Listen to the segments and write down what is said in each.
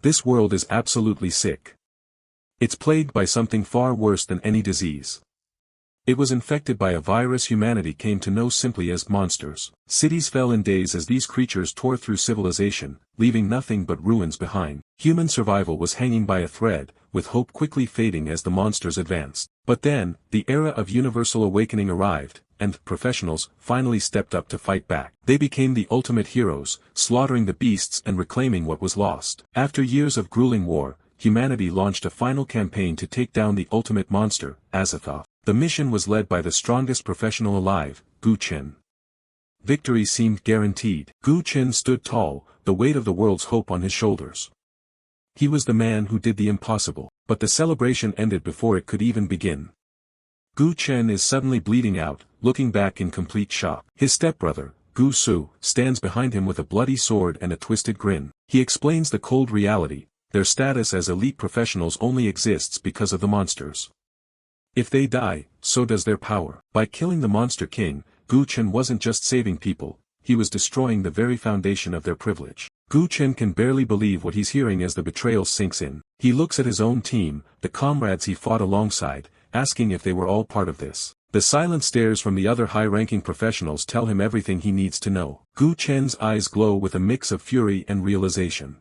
This world is absolutely sick. It's plagued by something far worse than any disease. It was infected by a virus humanity came to know simply as monsters. Cities fell in days as these creatures tore through civilization, leaving nothing but ruins behind. Human survival was hanging by a thread, with hope quickly fading as the monsters advanced. But then, the era of universal awakening arrived, and professionals finally stepped up to fight back. They became the ultimate heroes, slaughtering the beasts and reclaiming what was lost. After years of grueling war, humanity launched a final campaign to take down the ultimate monster, Azathoth. The mission was led by the strongest professional alive, Gu Chen. Victory seemed guaranteed. Gu Chen stood tall, the weight of the world's hope on his shoulders. He was the man who did the impossible, but the celebration ended before it could even begin. Gu Chen is suddenly bleeding out, looking back in complete shock. His stepbrother, Gu Su, stands behind him with a bloody sword and a twisted grin. He explains the cold reality: their status as elite professionals only exists because of the monsters. If they die, so does their power. By killing the Monster King, Gu Chen wasn't just saving people, he was destroying the very foundation of their privilege. Gu Chen can barely believe what he's hearing as the betrayal sinks in. He looks at his own team, the comrades he fought alongside, asking if they were all part of this. The silent stares from the other high-ranking professionals tell him everything he needs to know. Gu Chen's eyes glow with a mix of fury and realization.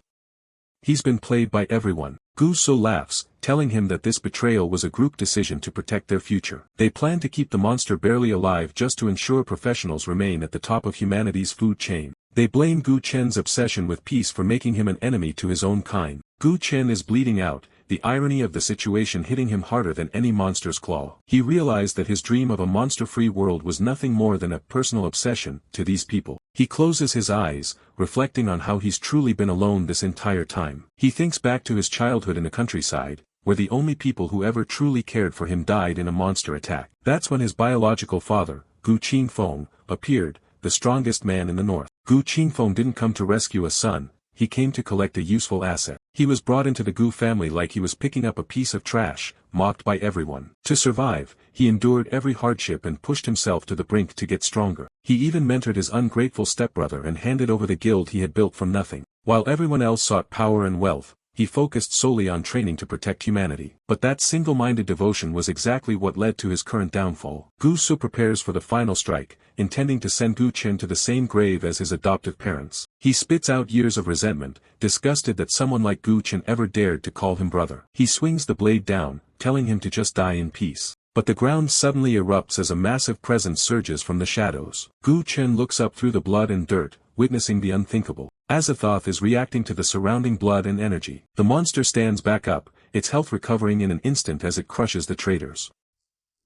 He's been played by everyone. Gu Su laughs, telling him that this betrayal was a group decision to protect their future. They plan to keep the monster barely alive just to ensure professionals remain at the top of humanity's food chain. They blame Gu Chen's obsession with peace for making him an enemy to his own kind. Gu Chen is bleeding out, the irony of the situation hitting him harder than any monster's claw. He realized that his dream of a monster-free world was nothing more than a personal obsession to these people. He closes his eyes, reflecting on how he's truly been alone this entire time. He thinks back to his childhood in the countryside, where the only people who ever truly cared for him died in a monster attack. That's when his biological father, Gu Qingfeng, appeared, the strongest man in the north. Gu Qingfeng didn't come to rescue a son, he came to collect a useful asset. He was brought into the Gu family like he was picking up a piece of trash, mocked by everyone. To survive, he endured every hardship and pushed himself to the brink to get stronger. He even mentored his ungrateful stepbrother and handed over the guild he had built from nothing. While everyone else sought power and wealth, he focused solely on training to protect humanity. But that single-minded devotion was exactly what led to his current downfall. Gu Su prepares for the final strike, intending to send Gu Chen to the same grave as his adoptive parents. He spits out years of resentment, disgusted that someone like Gu Chen ever dared to call him brother. He swings the blade down, telling him to just die in peace. But the ground suddenly erupts as a massive presence surges from the shadows. Gu Chen looks up through the blood and dirt, witnessing the unthinkable. Azathoth is reacting to the surrounding blood and energy. The monster stands back up, its health recovering in an instant as it crushes the traitors.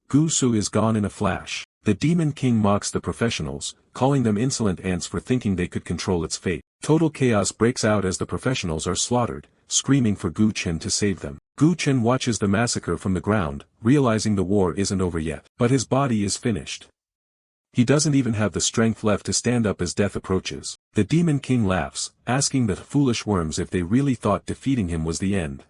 Gu Su is gone in a flash. The Demon King mocks the professionals, calling them insolent ants for thinking they could control its fate. Total chaos breaks out as the professionals are slaughtered, screaming for Gu Chen to save them. Gu Chen watches the massacre from the ground, realizing the war isn't over yet. But his body is finished. He doesn't even have the strength left to stand up as death approaches. The Demon King laughs, asking the foolish worms if they really thought defeating him was the end.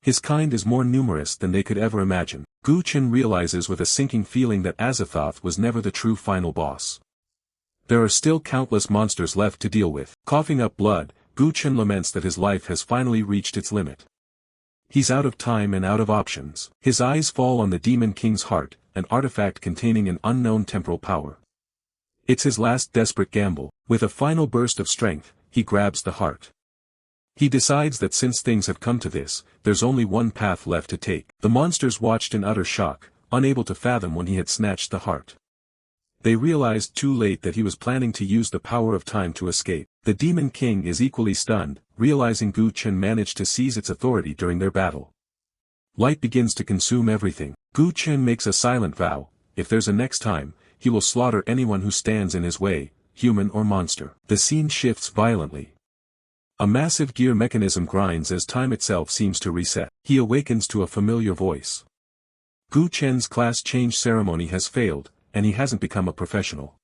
His kind is more numerous than they could ever imagine. Gu Chen realizes with a sinking feeling that Azathoth was never the true final boss. There are still countless monsters left to deal with. Coughing up blood, Gu Chen laments that his life has finally reached its limit. He's out of time and out of options. His eyes fall on the Demon King's heart, an artifact containing an unknown temporal power. It's his last desperate gamble. With a final burst of strength, he grabs the heart. He decides that since things have come to this, there's only one path left to take. The monsters watched in utter shock, unable to fathom when he had snatched the heart. They realized too late that he was planning to use the power of time to escape. The Demon King is equally stunned, realizing Gu Chen managed to seize its authority during their battle. Light begins to consume everything. Gu Chen makes a silent vow: if there's a next time, he will slaughter anyone who stands in his way, human or monster. The scene shifts violently. A massive gear mechanism grinds as time itself seems to reset. He awakens to a familiar voice. Gu Chen's class change ceremony has failed, and he hasn't become a professional.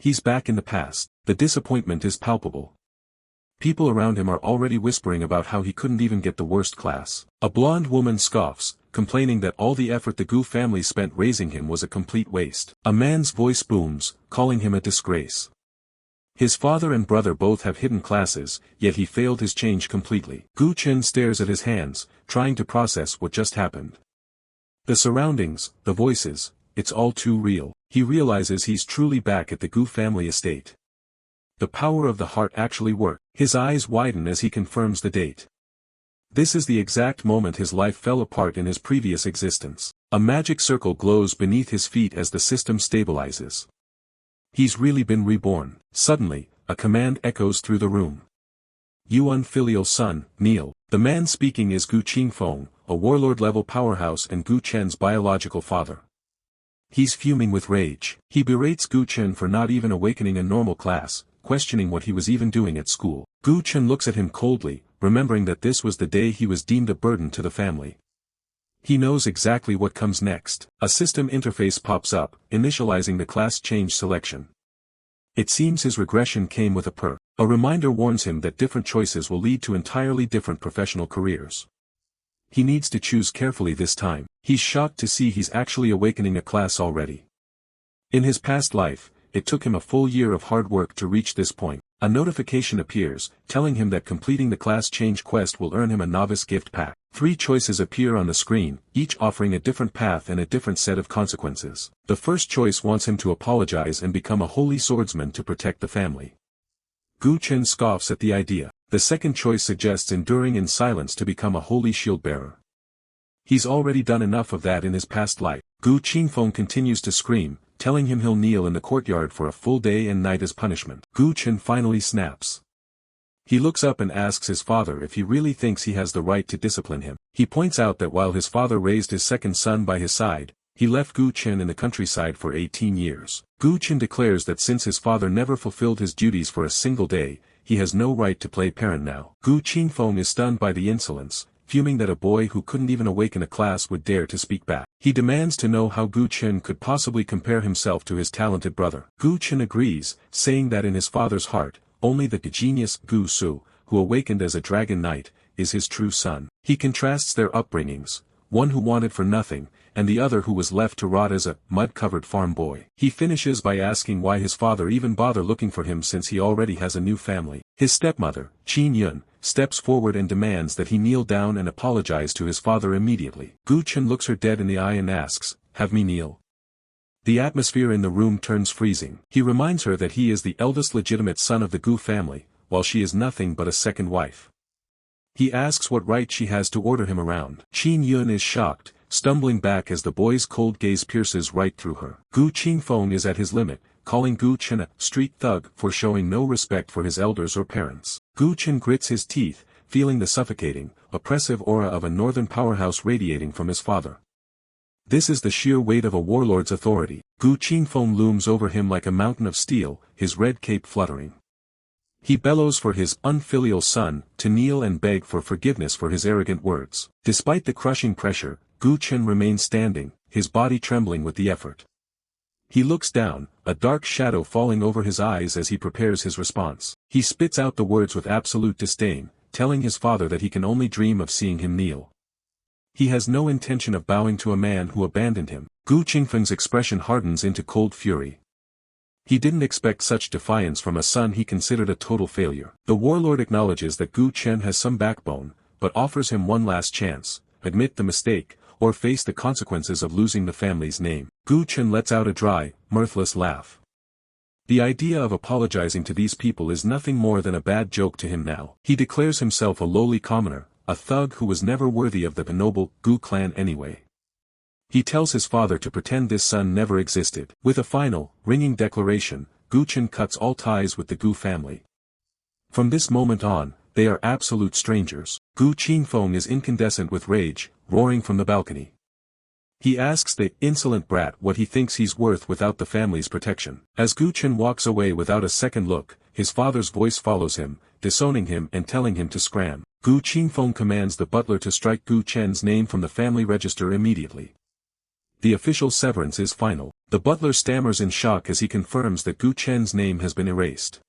He's back in the past. The disappointment is palpable. People around him are already whispering about how he couldn't even get the worst class. A blonde woman scoffs, complaining that all the effort the Gu family spent raising him was a complete waste. A man's voice booms, calling him a disgrace. His father and brother both have hidden classes, yet he failed his change completely. Gu Chen stares at his hands, trying to process what just happened. The surroundings, the voices, it's all too real. He realizes he's truly back at the Gu family estate. The power of the heart actually worked. His eyes widen as he confirms the date. This is the exact moment his life fell apart in his previous existence. A magic circle glows beneath his feet as the system stabilizes. He's really been reborn. Suddenly, a command echoes through the room. You unfilial son, kneel. The man speaking is Gu Qingfeng, a warlord-level powerhouse and Gu Chen's biological father. He's fuming with rage. He berates Gu Chen for not even awakening a normal class, questioning what he was even doing at school. Gu Chen looks at him coldly, remembering that this was the day he was deemed a burden to the family. He knows exactly what comes next. A system interface pops up, initializing the class change selection. It seems his regression came with a perk. A reminder warns him that different choices will lead to entirely different professional careers. He needs to choose carefully this time. He's shocked to see he's actually awakening a class already. In his past life, it took him a full year of hard work to reach this point. A notification appears, telling him that completing the class change quest will earn him a novice gift pack. 3 choices appear on the screen, each offering a different path and a different set of consequences. The first choice wants him to apologize and become a holy swordsman to protect the family. Gu Chen scoffs at the idea. The second choice suggests enduring in silence to become a holy shield bearer. He's already done enough of that in his past life. Gu Qingfeng continues to scream, telling him he'll kneel in the courtyard for a full day and night as punishment. Gu Chen finally snaps. He looks up and asks his father if he really thinks he has the right to discipline him. He points out that while his father raised his second son by his side, he left Gu Chen in the countryside for 18 years. Gu Chen declares that since his father never fulfilled his duties for a single day, he has no right to play parent now. Gu Qingfeng is stunned by the insolence, fuming that a boy who couldn't even awaken a class would dare to speak back. He demands to know how Gu Chen could possibly compare himself to his talented brother. Gu Chen agrees, saying that in his father's heart, only the genius Gu Su, who awakened as a dragon knight, is his true son. He contrasts their upbringings, one who wanted for nothing, and the other who was left to rot as a mud-covered farm boy. He finishes by asking why his father even bothered looking for him since he already has a new family. His stepmother, Qin Yun, steps forward and demands that he kneel down and apologize to his father immediately. Gu Chen looks her dead in the eye and asks, "Have me kneel?" The atmosphere in the room turns freezing. He reminds her that he is the eldest legitimate son of the Gu family, while she is nothing but a second wife. He asks what right she has to order him around. Qin Yun is shocked, stumbling back as the boy's cold gaze pierces right through her. Gu Qingfeng is at his limit, calling Gu Chen a street thug for showing no respect for his elders or parents. Gu Chen grits his teeth, feeling the suffocating, oppressive aura of a northern powerhouse radiating from his father. This is the sheer weight of a warlord's authority. Gu Qingfeng looms over him like a mountain of steel, his red cape fluttering. He bellows for his unfilial son to kneel and beg for forgiveness for his arrogant words. Despite the crushing pressure, Gu Chen remains standing, his body trembling with the effort. He looks down, a dark shadow falling over his eyes as he prepares his response. He spits out the words with absolute disdain, telling his father that he can only dream of seeing him kneel. He has no intention of bowing to a man who abandoned him. Gu Qingfeng's expression hardens into cold fury. He didn't expect such defiance from a son he considered a total failure. The warlord acknowledges that Gu Chen has some backbone, but offers him one last chance: admit the mistake, or face the consequences of losing the family's name. Gu Chen lets out a dry, mirthless laugh. The idea of apologizing to these people is nothing more than a bad joke to him now. He declares himself a lowly commoner, a thug who was never worthy of the noble Gu clan anyway. He tells his father to pretend this son never existed. With a final, ringing declaration, Gu Chen cuts all ties with the Gu family. From this moment on, they are absolute strangers. Gu Qingfeng is incandescent with rage, roaring from the balcony. He asks the insolent brat what he thinks he's worth without the family's protection. As Gu Chen walks away without a second look, his father's voice follows him, disowning him and telling him to scram. Gu Qingfeng commands the butler to strike Gu Chen's name from the family register immediately. The official severance is final. The butler stammers in shock as he confirms that Gu Chen's name has been erased.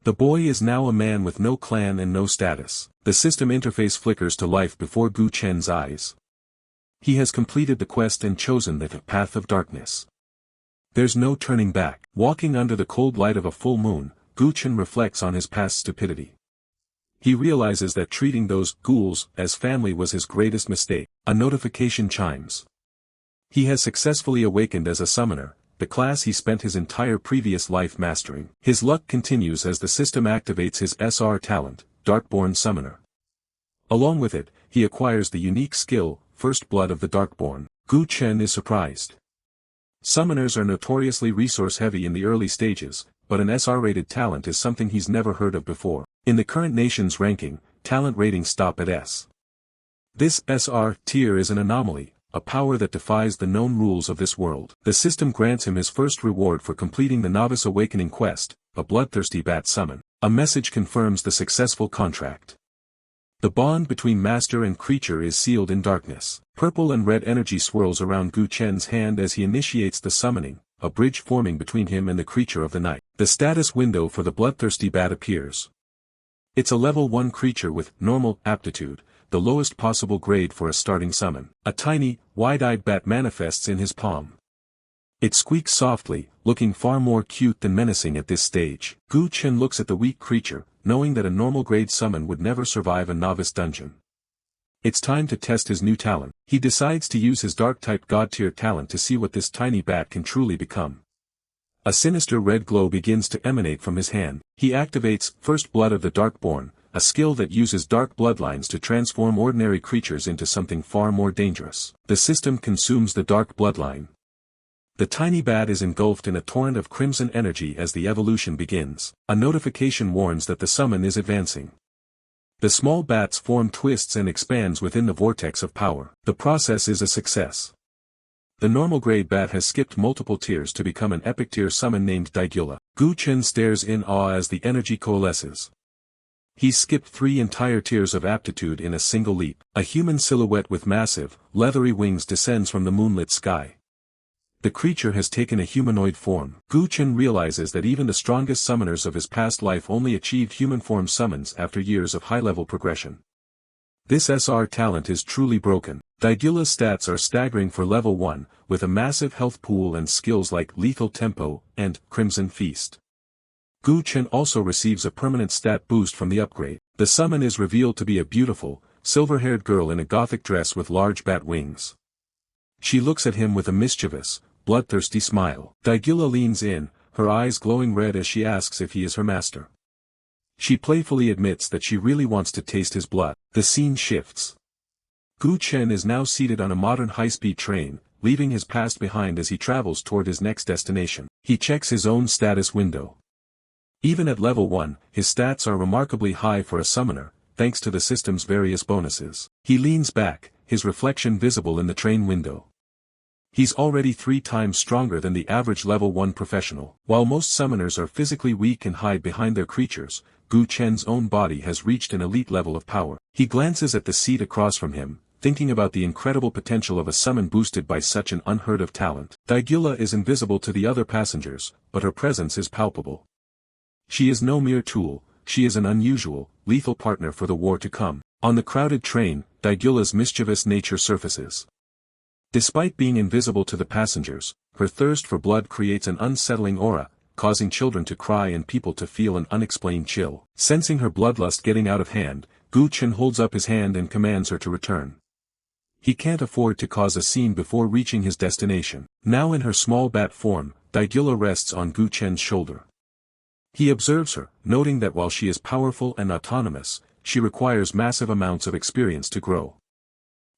The boy is now a man with no clan and no status. The system interface flickers to life before Gu Chen's eyes. He has completed the quest and chosen the path of darkness. There's no turning back. Walking under the cold light of a full moon, Gu Chen reflects on his past stupidity. He realizes that treating those ghouls as family was his greatest mistake. A notification chimes. He has successfully awakened as a summoner, the class he spent his entire previous life mastering. His luck continues as the system activates his SR talent, Darkborn Summoner. Along with it, he acquires the unique skill, First Blood of the Darkborn. Gu Chen is surprised. Summoners are notoriously resource-heavy in the early stages, but an SR-rated talent is something he's never heard of before. In the current nation's ranking, talent ratings stop at S. This SR tier is an anomaly, a power that defies the known rules of this world. The system grants him his first reward for completing the Novice Awakening quest, a bloodthirsty bat summon. A message confirms the successful contract. The bond between master and creature is sealed in darkness. Purple and red energy swirls around Gu Chen's hand as he initiates the summoning, a bridge forming between him and the creature of the night. The status window for the bloodthirsty bat appears. It's a level 1 creature with normal aptitude, the lowest possible grade for a starting summon. A tiny, wide-eyed bat manifests in his palm. It squeaks softly, looking far more cute than menacing at this stage. Gu Chen looks at the weak creature, knowing that a normal grade summon would never survive a novice dungeon. It's time to test his new talent. He decides to use his dark-type god-tier talent to see what this tiny bat can truly become. A sinister red glow begins to emanate from his hand. He activates First Blood of the Darkborn, a skill that uses dark bloodlines to transform ordinary creatures into something far more dangerous. The system consumes the dark bloodline. The tiny bat is engulfed in a torrent of crimson energy as the evolution begins. A notification warns that the summon is advancing. The small bat's form twists and expands within the vortex of power. The process is a success. The normal grade bat has skipped multiple tiers to become an epic tier summon named Daigula. Gu Chen stares in awe as the energy coalesces. He's skipped 3 entire tiers of aptitude in a single leap. A human silhouette with massive, leathery wings descends from the moonlit sky. The creature has taken a humanoid form. Gu Chen realizes that even the strongest summoners of his past life only achieved human form summons after years of high-level progression. This SR talent is truly broken. Daigula's stats are staggering for level 1, with a massive health pool and skills like Lethal Tempo and Crimson Feast. Gu Chen also receives a permanent stat boost from the upgrade. The summon is revealed to be a beautiful, silver-haired girl in a gothic dress with large bat wings. She looks at him with a mischievous, bloodthirsty smile. Daigula leans in, her eyes glowing red as she asks if he is her master. She playfully admits that she really wants to taste his blood. The scene shifts. Gu Chen is now seated on a modern high-speed train, leaving his past behind as he travels toward his next destination. He checks his own status window. Even at level 1, his stats are remarkably high for a summoner, thanks to the system's various bonuses. He leans back, his reflection visible in the train window. He's already 3 times stronger than the average level 1 professional. While most summoners are physically weak and hide behind their creatures, Gu Chen's own body has reached an elite level of power. He glances at the seat across from him, thinking about the incredible potential of a summon boosted by such an unheard-of talent. Daigula is invisible to the other passengers, but her presence is palpable. She is no mere tool, she is an unusual, lethal partner for the war to come. On the crowded train, Daigula's mischievous nature surfaces. Despite being invisible to the passengers, her thirst for blood creates an unsettling aura, causing children to cry and people to feel an unexplained chill. Sensing her bloodlust getting out of hand, Gu Chen holds up his hand and commands her to return. He can't afford to cause a scene before reaching his destination. Now in her small bat form, Daigula rests on Gu Chen's shoulder. He observes her, noting that while she is powerful and autonomous, she requires massive amounts of experience to grow.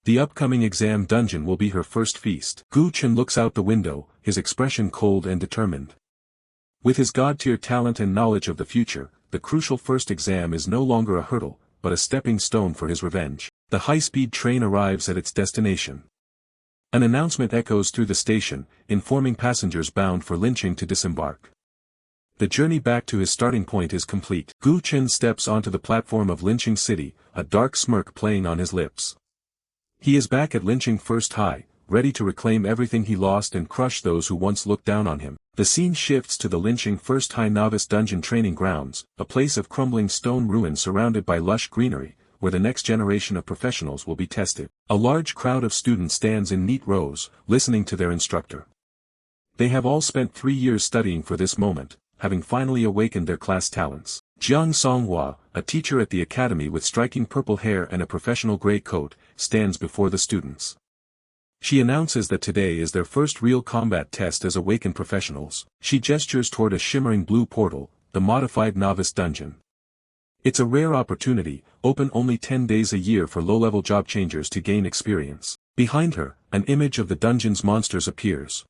The upcoming exam dungeon will be her first feast. Gu Chen looks out the window, his expression cold and determined. With his god-tier talent and knowledge of the future, the crucial first exam is no longer a hurdle, but a stepping stone for his revenge. The high-speed train arrives at its destination. An announcement echoes through the station, informing passengers bound for lynching to disembark. The journey back to his starting point is complete. Gu Chen steps onto the platform of Lynching City, a dark smirk playing on his lips. He is back at Lynching First High, ready to reclaim everything he lost and crush those who once looked down on him. The scene shifts to the Lynching First High Novice Dungeon Training Grounds, a place of crumbling stone ruins surrounded by lush greenery, where the next generation of professionals will be tested. A large crowd of students stands in neat rows, listening to their instructor. They have all spent 3 years studying for this moment, having finally awakened their class talents. Jiang Songhua, a teacher at the academy with striking purple hair and a professional gray coat, stands before the students. She announces that today is their first real combat test as awakened professionals. She gestures toward a shimmering blue portal, the modified novice dungeon. It's a rare opportunity, open only 10 days a year for low-level job changers to gain experience. Behind her, an image of the dungeon's monsters appears.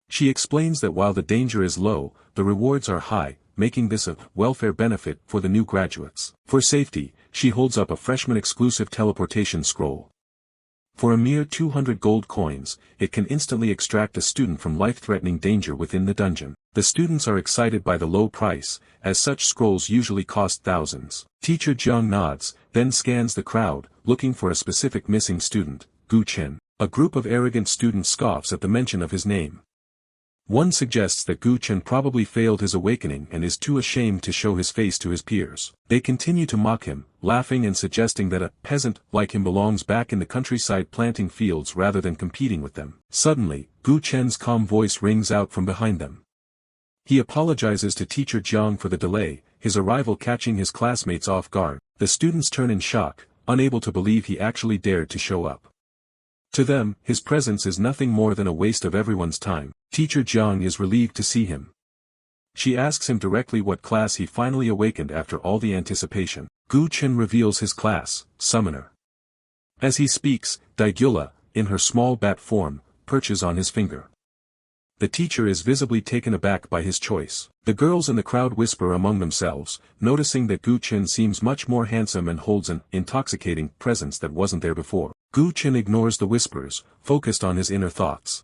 She explains that while the danger is low, the rewards are high, making this a welfare benefit for the new graduates. For safety, she holds up a freshman-exclusive teleportation scroll. For a mere 200 gold coins, it can instantly extract a student from life-threatening danger within the dungeon. The students are excited by the low price, as such scrolls usually cost thousands. Teacher Jiang nods, then scans the crowd, looking for a specific missing student, Gu Chen. A group of arrogant students scoffs at the mention of his name. One suggests that Gu Chen probably failed his awakening and is too ashamed to show his face to his peers. They continue to mock him, laughing and suggesting that a peasant like him belongs back in the countryside planting fields rather than competing with them. Suddenly, Gu Chen's calm voice rings out from behind them. He apologizes to teacher Jiang for the delay, his arrival catching his classmates off guard. The students turn in shock, unable to believe he actually dared to show up. To them, his presence is nothing more than a waste of everyone's time. Teacher Jiang is relieved to see him. She asks him directly what class he finally awakened after all the anticipation. Gu Chen reveals his class, Summoner. As he speaks, Daigula, in her small bat form, perches on his finger. The teacher is visibly taken aback by his choice. The girls in the crowd whisper among themselves, noticing that Gu Chen seems much more handsome and holds an intoxicating presence that wasn't there before. Gu Chen ignores the whispers, focused on his inner thoughts.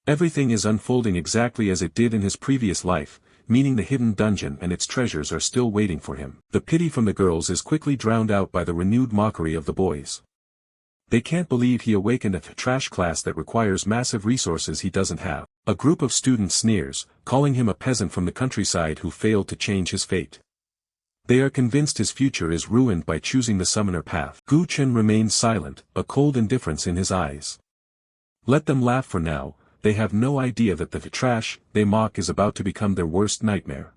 Everything is unfolding exactly as it did in his previous life, meaning the hidden dungeon and its treasures are still waiting for him. The pity from the girls is quickly drowned out by the renewed mockery of the boys. They can't believe he awakened a trash class that requires massive resources he doesn't have. A group of students sneers, calling him a peasant from the countryside who failed to change his fate. They are convinced his future is ruined by choosing the summoner path. Gu Chen remains silent, a cold indifference in his eyes. Let them laugh for now, they have no idea that the trash they mock is about to become their worst nightmare.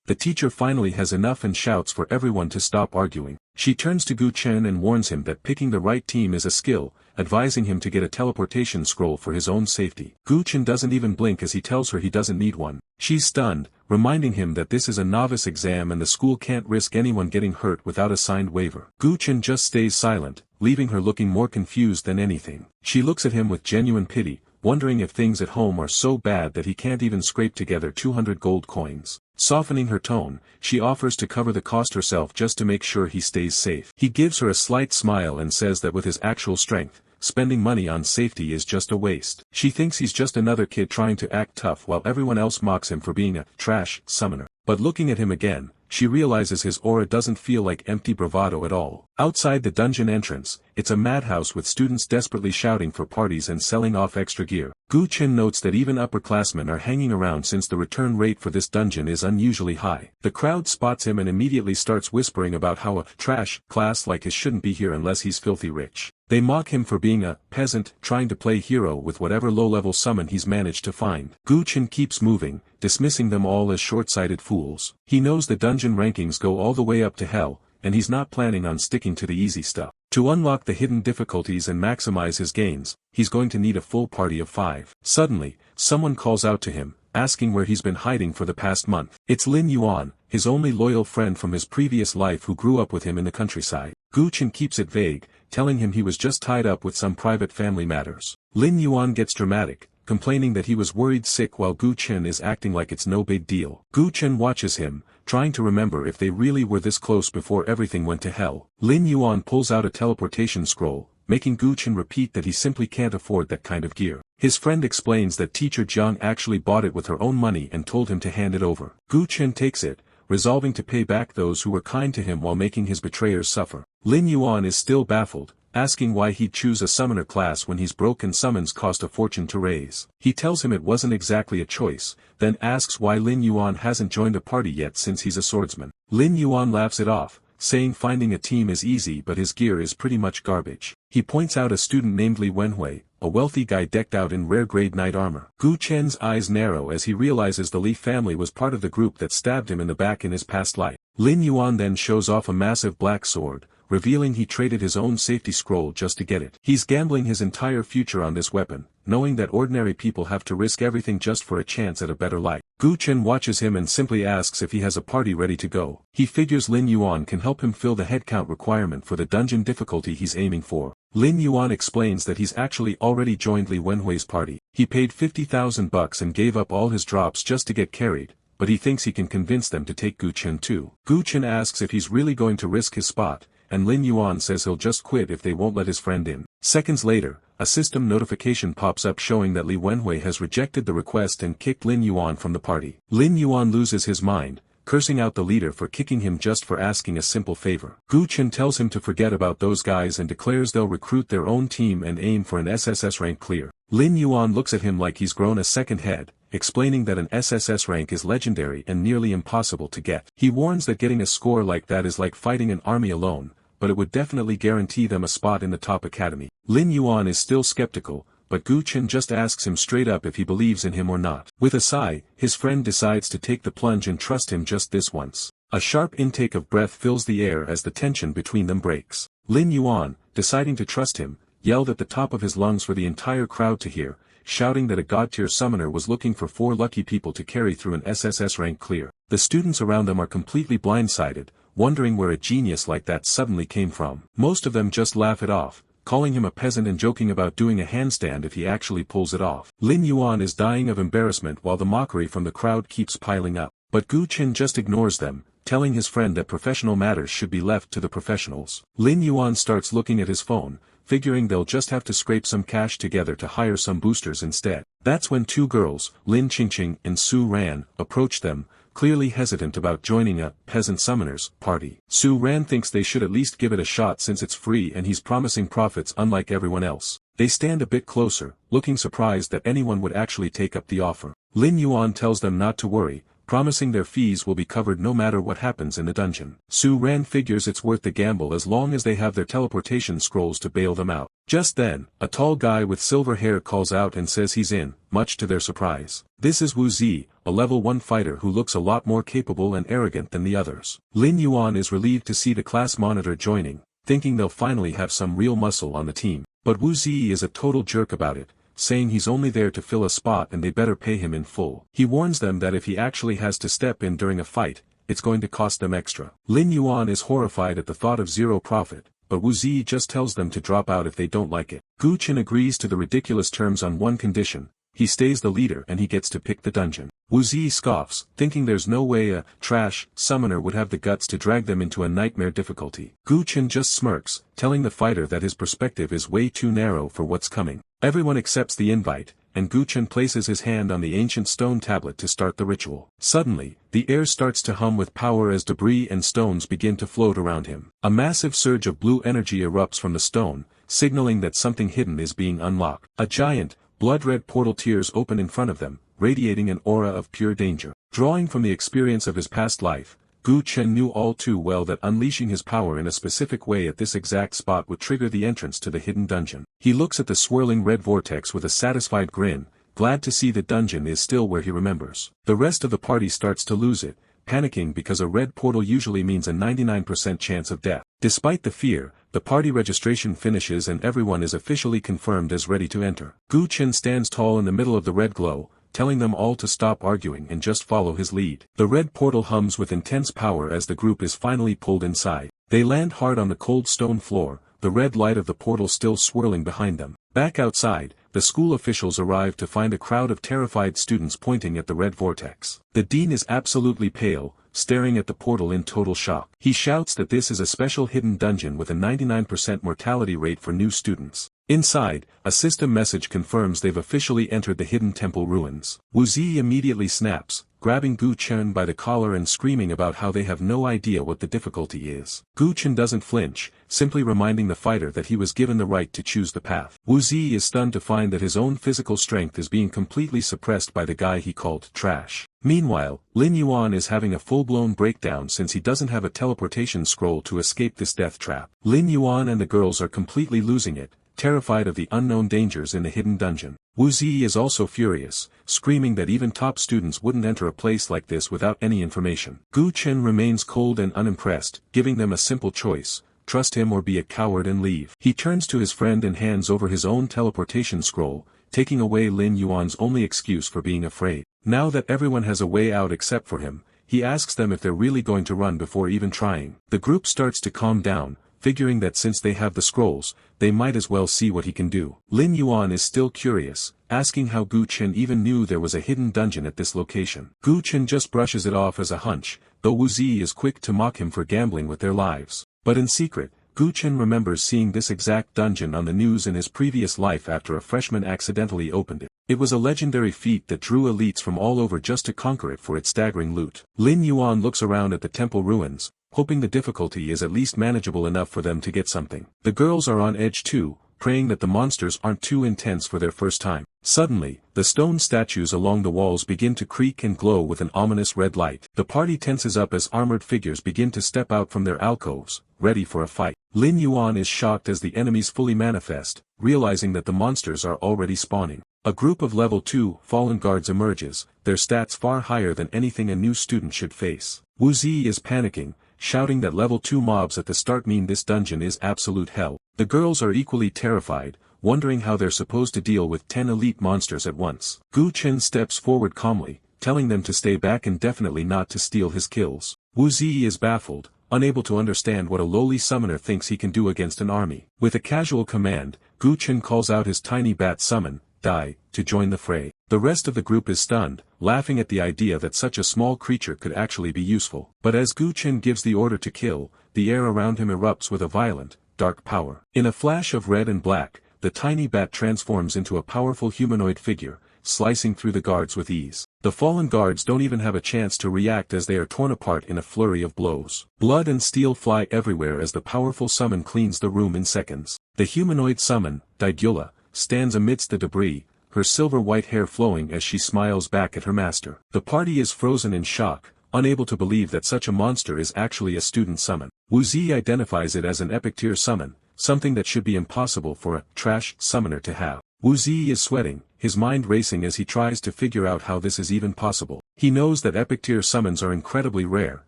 The teacher finally has enough and shouts for everyone to stop arguing. She turns to Gu Chen and warns him that picking the right team is a skill, advising him to get a teleportation scroll for his own safety. Gu Chen doesn't even blink as he tells her he doesn't need one. She's stunned, reminding him that this is a novice exam and the school can't risk anyone getting hurt without a signed waiver. Gu Chen just stays silent, leaving her looking more confused than anything. She looks at him with genuine pity, wondering if things at home are so bad that he can't even scrape together 200 gold coins. Softening her tone, she offers to cover the cost herself just to make sure he stays safe. He gives her a slight smile and says that with his actual strength, spending money on safety is just a waste. She thinks he's just another kid trying to act tough while everyone else mocks him for being a trash summoner. But looking at him again, she realizes his aura doesn't feel like empty bravado at all. Outside the dungeon entrance, it's a madhouse with students desperately shouting for parties and selling off extra gear. Gu Chen notes that even upperclassmen are hanging around since the return rate for this dungeon is unusually high. The crowd spots him and immediately starts whispering about how a trash class like his shouldn't be here unless he's filthy rich. They mock him for being a peasant trying to play hero with whatever low-level summon he's managed to find. Gu Chen keeps moving, dismissing them all as short-sighted fools. He knows the dungeon rankings go all the way up to hell, and he's not planning on sticking to the easy stuff. To unlock the hidden difficulties and maximize his gains, he's going to need a full party of 5. Suddenly, someone calls out to him, asking where he's been hiding for the past month. It's Lin Yuan, his only loyal friend from his previous life who grew up with him in the countryside. Gu Chen keeps it vague, telling him he was just tied up with some private family matters. Lin Yuan gets dramatic, complaining that he was worried sick while Gu Chen is acting like it's no big deal. Gu Chen watches him, trying to remember if they really were this close before everything went to hell. Lin Yuan pulls out a teleportation scroll, making Gu Chen repeat that he simply can't afford that kind of gear. His friend explains that teacher Jiang actually bought it with her own money and told him to hand it over. Gu Chen takes it, resolving to pay back those who were kind to him while making his betrayers suffer. Lin Yuan is still baffled, asking why he'd choose a summoner class when he's broke and summons cost a fortune to raise. He tells him it wasn't exactly a choice, then asks why Lin Yuan hasn't joined a party yet since he's a swordsman. Lin Yuan laughs it off, saying finding a team is easy but his gear is pretty much garbage. He points out a student named Li Wenhui, a wealthy guy decked out in rare-grade knight armor. Gu Chen's eyes narrow as he realizes the Li family was part of the group that stabbed him in the back in his past life. Lin Yuan then shows off a massive black sword, revealing he traded his own safety scroll just to get it. He's gambling his entire future on this weapon, knowing that ordinary people have to risk everything just for a chance at a better life. Gu Chen watches him and simply asks if he has a party ready to go. He figures Lin Yuan can help him fill the headcount requirement for the dungeon difficulty he's aiming for. Lin Yuan explains that he's actually already joined Li Wenhui's party. He paid 50,000 bucks and gave up all his drops just to get carried, but he thinks he can convince them to take Gu Chen too. Gu Chen asks if he's really going to risk his spot, and Lin Yuan says he'll just quit if they won't let his friend in. Seconds later, a system notification pops up showing that Li Wenhui has rejected the request and kicked Lin Yuan from the party. Lin Yuan loses his mind, cursing out the leader for kicking him just for asking a simple favor. Gu Chen tells him to forget about those guys and declares they'll recruit their own team and aim for an SSS rank clear. Lin Yuan looks at him like he's grown a second head, explaining that an SSS rank is legendary and nearly impossible to get. He warns that getting a score like that is like fighting an army alone, but it would definitely guarantee them a spot in the top academy. Lin Yuan is still skeptical, but Gu Chen just asks him straight up if he believes in him or not. With a sigh, his friend decides to take the plunge and trust him just this once. A sharp intake of breath fills the air as the tension between them breaks. Lin Yuan, deciding to trust him, yelled at the top of his lungs for the entire crowd to hear, shouting that a god-tier summoner was looking for 4 lucky people to carry through an SSS rank clear. The students around them are completely blindsided, wondering where a genius like that suddenly came from. Most of them just laugh it off, calling him a peasant and joking about doing a handstand if he actually pulls it off. Lin Yuan is dying of embarrassment while the mockery from the crowd keeps piling up, but Gu Chen just ignores them, telling his friend that professional matters should be left to the professionals. Lin Yuan starts looking at his phone, figuring they'll just have to scrape some cash together to hire some boosters instead. That's when 2 girls, Lin Qingqing and Su Ran, approach them, clearly hesitant about joining a peasant summoners party. Su Ran thinks they should at least give it a shot since it's free and he's promising profits unlike everyone else. They stand a bit closer, looking surprised that anyone would actually take up the offer. Lin Yuan tells them not to worry, promising their fees will be covered no matter what happens in the dungeon. Su Ran figures it's worth the gamble as long as they have their teleportation scrolls to bail them out. Just then, a tall guy with silver hair calls out and says he's in, much to their surprise. This is Wu Zi, a level 1 fighter who looks a lot more capable and arrogant than the others. Lin Yuan is relieved to see the class monitor joining, thinking they'll finally have some real muscle on the team. But Wu Zi is a total jerk about it, saying he's only there to fill a spot and they better pay him in full. He warns them that if he actually has to step in during a fight, it's going to cost them extra. Lin Yuan is horrified at the thought of zero profit, but Wu Zi just tells them to drop out if they don't like it. Gu Chen agrees to the ridiculous terms on one condition: he stays the leader and he gets to pick the dungeon. Wu Zi scoffs, thinking there's no way a trash summoner would have the guts to drag them into a nightmare difficulty. Gu Chen just smirks, telling the fighter that his perspective is way too narrow for what's coming. Everyone accepts the invite, and Gu Chen places his hand on the ancient stone tablet to start the ritual. Suddenly, the air starts to hum with power as debris and stones begin to float around him. A massive surge of blue energy erupts from the stone, signaling that something hidden is being unlocked. A giant, blood-red portal tears open in front of them, radiating an aura of pure danger. Drawing from the experience of his past life, Gu Chen knew all too well that unleashing his power in a specific way at this exact spot would trigger the entrance to the hidden dungeon. He looks at the swirling red vortex with a satisfied grin, glad to see the dungeon is still where he remembers. The rest of the party starts to lose it, panicking because a red portal usually means a 99% chance of death. Despite the fear, the party registration finishes and everyone is officially confirmed as ready to enter. Gu Chen stands tall in the middle of the red glow, telling them all to stop arguing and just follow his lead. The red portal hums with intense power as the group is finally pulled inside. They land hard on the cold stone floor, the red light of the portal still swirling behind them. Back outside, the school officials arrive to find a crowd of terrified students pointing at the red vortex. The dean is absolutely pale, staring at the portal in total shock. He shouts that this is a special hidden dungeon with a 99% mortality rate for new students. Inside, a system message confirms they've officially entered the hidden temple ruins. Wu Zi immediately snaps, grabbing Gu Chen by the collar and screaming about how they have no idea what the difficulty is. Gu Chen doesn't flinch, simply reminding the fighter that he was given the right to choose the path. Wu Zi is stunned to find that his own physical strength is being completely suppressed by the guy he called trash. Meanwhile, Lin Yuan is having a full-blown breakdown since he doesn't have a teleportation scroll to escape this death trap. Lin Yuan and the girls are completely losing it, terrified of the unknown dangers in the hidden dungeon. Wu Zi is also furious, screaming that even top students wouldn't enter a place like this without any information. Gu Chen remains cold and unimpressed, giving them a simple choice: trust him or be a coward and leave. He turns to his friend and hands over his own teleportation scroll, taking away Lin Yuan's only excuse for being afraid. Now that everyone has a way out except for him, he asks them if they're really going to run before even trying. The group starts to calm down, figuring that since they have the scrolls, they might as well see what he can do. Lin Yuan is still curious, asking how Gu Chen even knew there was a hidden dungeon at this location. Gu Chen just brushes it off as a hunch, though Wu Zi is quick to mock him for gambling with their lives. But in secret, Gu Chen remembers seeing this exact dungeon on the news in his previous life after a freshman accidentally opened it. It was a legendary feat that drew elites from all over just to conquer it for its staggering loot. Lin Yuan looks around at the temple ruins, hoping the difficulty is at least manageable enough for them to get something. The girls are on edge too, praying that the monsters aren't too intense for their first time. Suddenly, the stone statues along the walls begin to creak and glow with an ominous red light. The party tenses up as armored figures begin to step out from their alcoves, ready for a fight. Lin Yuan is shocked as the enemies fully manifest, realizing that the monsters are already spawning. A group of level 2 fallen guards emerges, their stats far higher than anything a new student should face. Wu Zi is panicking, shouting that level 2 mobs at the start mean this dungeon is absolute hell. The girls are equally terrified, wondering how they're supposed to deal with 10 elite monsters at once. Gu Chen steps forward calmly, telling them to stay back and definitely not to steal his kills. Wu Zi is baffled, unable to understand what a lowly summoner thinks he can do against an army. With a casual command, Gu Chen calls out his tiny bat summon, Die, to join the fray. The rest of the group is stunned, laughing at the idea that such a small creature could actually be useful. But as Gu Chen gives the order to kill, the air around him erupts with a violent, dark power. In a flash of red and black, the tiny bat transforms into a powerful humanoid figure, slicing through the guards with ease. The fallen guards don't even have a chance to react as they are torn apart in a flurry of blows. Blood and steel fly everywhere as the powerful summon cleans the room in seconds. The humanoid summon, Daigula, stands amidst the debris, her silver-white hair flowing as she smiles back at her master. The party is frozen in shock, unable to believe that such a monster is actually a student summon. Wu Zi identifies it as an epic tier summon, something that should be impossible for a trash summoner to have. Wu Zi is sweating, his mind racing as he tries to figure out how this is even possible. He knows that epic tier summons are incredibly rare,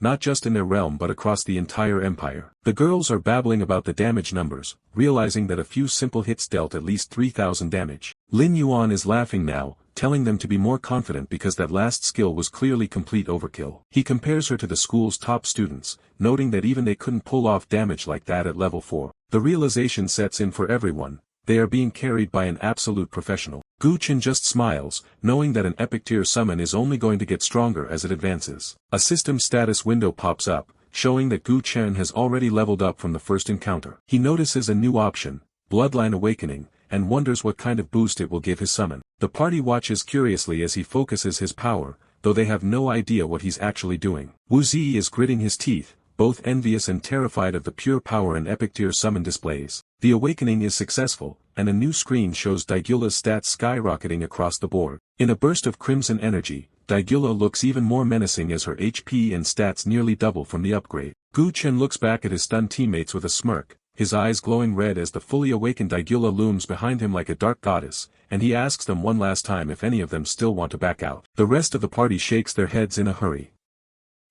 not just in their realm but across the entire empire. The girls are babbling about the damage numbers, realizing that a few simple hits dealt at least 3,000 damage. Lin Yuan is laughing now, telling them to be more confident because that last skill was clearly complete overkill. He compares her to the school's top students, noting that even they couldn't pull off damage like that at level 4. The realization sets in for everyone: they are being carried by an absolute professional. Gu Chen just smiles, knowing that an epic tier summon is only going to get stronger as it advances. A system status window pops up, showing that Gu Chen has already leveled up from the first encounter. He notices a new option, Bloodline Awakening, and wonders what kind of boost it will give his summon. The party watches curiously as he focuses his power, though they have no idea what he's actually doing. Wu Zi is gritting his teeth, both envious and terrified of the pure power an epic tier summon displays. The awakening is successful, and a new screen shows Daigula's stats skyrocketing across the board. In a burst of crimson energy, Daigula looks even more menacing as her HP and stats nearly double from the upgrade. Gu Chen looks back at his stunned teammates with a smirk, his eyes glowing red as the fully awakened Daigula looms behind him like a dark goddess, and he asks them one last time if any of them still want to back out. The rest of the party shakes their heads in a hurry.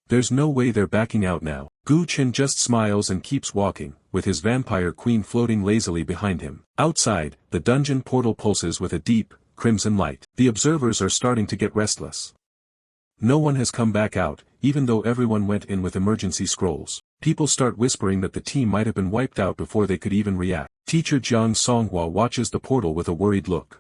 There's no way they're backing out now. Gu Chen just smiles and keeps walking, with his vampire queen floating lazily behind him. Outside, the dungeon portal pulses with a deep, crimson light. The observers are starting to get restless. No one has come back out, even though everyone went in with emergency scrolls. People start whispering that the team might have been wiped out before they could even react. Teacher Jiang Songhua watches the portal with a worried look.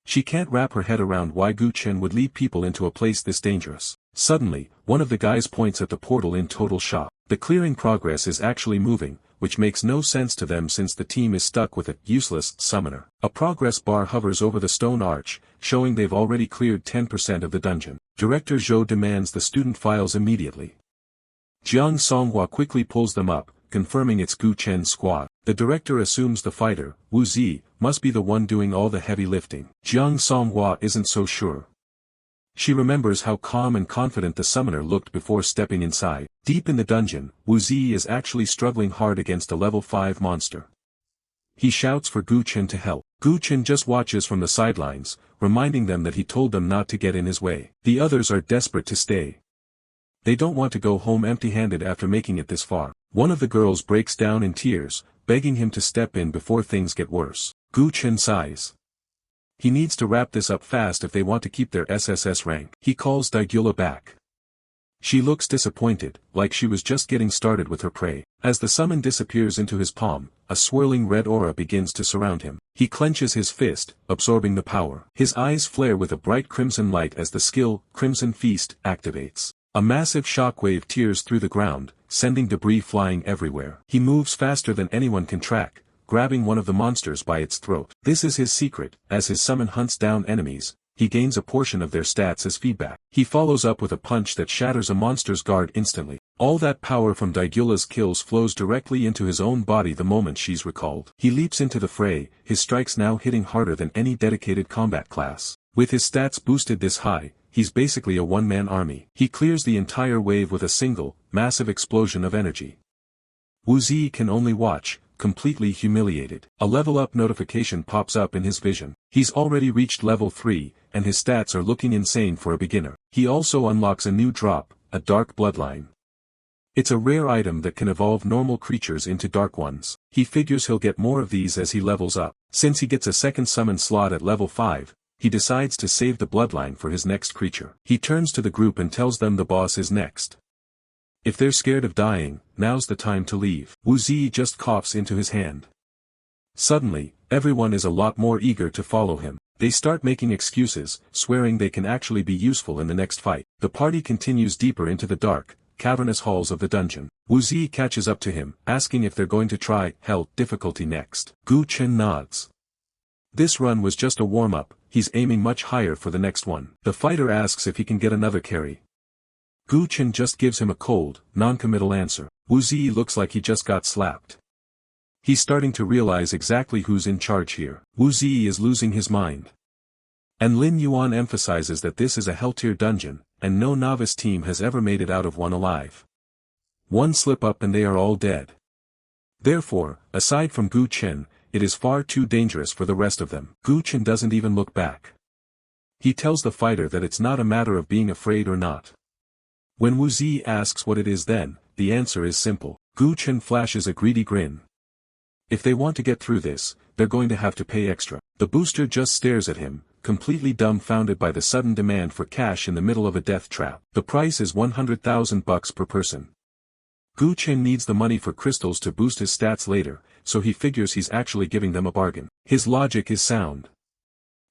She can't wrap her head around why Gu Chen would lead people into a place this dangerous. Suddenly, one of the guys points at the portal in total shock. The clearing progress is actually moving, which makes no sense to them since the team is stuck with a useless summoner. A progress bar hovers over the stone arch, showing they've already cleared 10% of the dungeon. Director Zhou demands the student files immediately. Jiang Songhua quickly pulls them up, confirming it's Gu Chen's squad. The director assumes the fighter, Wu Zi, must be the one doing all the heavy lifting. Jiang Songhua isn't so sure. She remembers how calm and confident the summoner looked before stepping inside. Deep in the dungeon, Wu Zi is actually struggling hard against a level 5 monster. He shouts for Gu Chen to help. Gu Chen just watches from the sidelines, reminding them that he told them not to get in his way. The others are desperate to stay. They don't want to go home empty-handed after making it this far. One of the girls breaks down in tears, begging him to step in before things get worse. Gu Chen sighs. He needs to wrap this up fast if they want to keep their SSS rank. He calls Daigula back. She looks disappointed, like she was just getting started with her prey. As the summon disappears into his palm, a swirling red aura begins to surround him. He clenches his fist, absorbing the power. His eyes flare with a bright crimson light as the skill, Crimson Feast, activates. A massive shockwave tears through the ground, sending debris flying everywhere. He moves faster than anyone can track, grabbing one of the monsters by its throat. This is his secret. As his summon hunts down enemies, he gains a portion of their stats as feedback. He follows up with a punch that shatters a monster's guard instantly. All that power from Daigula's kills flows directly into his own body the moment she's recalled. He leaps into the fray, his strikes now hitting harder than any dedicated combat class. With his stats boosted this high, he's basically a one-man army. He clears the entire wave with a single, massive explosion of energy. Wu Zi can only watch, completely humiliated. A level up notification pops up in his vision. He's already reached level 3, and his stats are looking insane for a beginner. He also unlocks a new drop, a dark bloodline. It's a rare item that can evolve normal creatures into dark ones. He figures he'll get more of these as he levels up. Since he gets a second summon slot at level 5, he decides to save the bloodline for his next creature. He turns to the group and tells them the boss is next. If they're scared of dying, now's the time to leave. Wu Zi just coughs into his hand. Suddenly, everyone is a lot more eager to follow him. They start making excuses, swearing they can actually be useful in the next fight. The party continues deeper into the dark, cavernous halls of the dungeon. Wu Zi catches up to him, asking if they're going to try Hell difficulty next. Gu Chen nods. This run was just a warm-up, he's aiming much higher for the next one. The fighter asks if he can get another carry. Gu Chen just gives him a cold, non-committal answer. Wu Zi looks like he just got slapped. He's starting to realize exactly who's in charge here. Wu Zi is losing his mind. And Lin Yuan emphasizes that this is a hell-tier dungeon, and no novice team has ever made it out of one alive. One slip-up and they are all dead. Therefore, aside from Gu Chen, it is far too dangerous for the rest of them. Gu Chen doesn't even look back. He tells the fighter that it's not a matter of being afraid or not. When Wu Zi asks what it is then, the answer is simple. Gu Chen flashes a greedy grin. If they want to get through this, they're going to have to pay extra. The booster just stares at him, completely dumbfounded by the sudden demand for cash in the middle of a death trap. The price is 100,000 bucks per person. Gu Chen needs the money for crystals to boost his stats later, so he figures he's actually giving them a bargain. His logic is sound.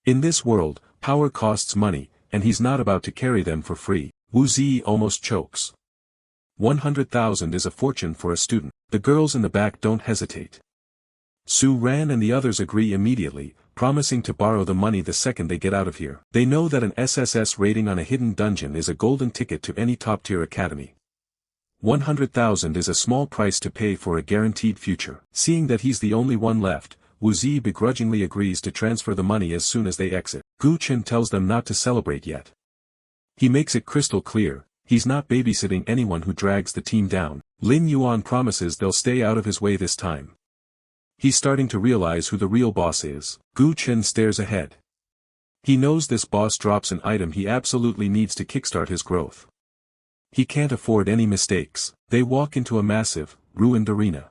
In this world, power costs money, and he's not about to carry them for free. Wu Zi almost chokes. 100,000 is a fortune for a student. The girls in the back don't hesitate. Su Ran and the others agree immediately, promising to borrow the money the second they get out of here. They know that an SSS rating on a hidden dungeon is a golden ticket to any top-tier academy. 100,000 is a small price to pay for a guaranteed future. Seeing that he's the only one left, Wu Zi begrudgingly agrees to transfer the money as soon as they exit. Gu Chen tells them not to celebrate yet. He makes it crystal clear, he's not babysitting anyone who drags the team down. Lin Yuan promises they'll stay out of his way this time. He's starting to realize who the real boss is. Gu Chen stares ahead. He knows this boss drops an item he absolutely needs to kickstart his growth. He can't afford any mistakes. They walk into a massive, ruined arena.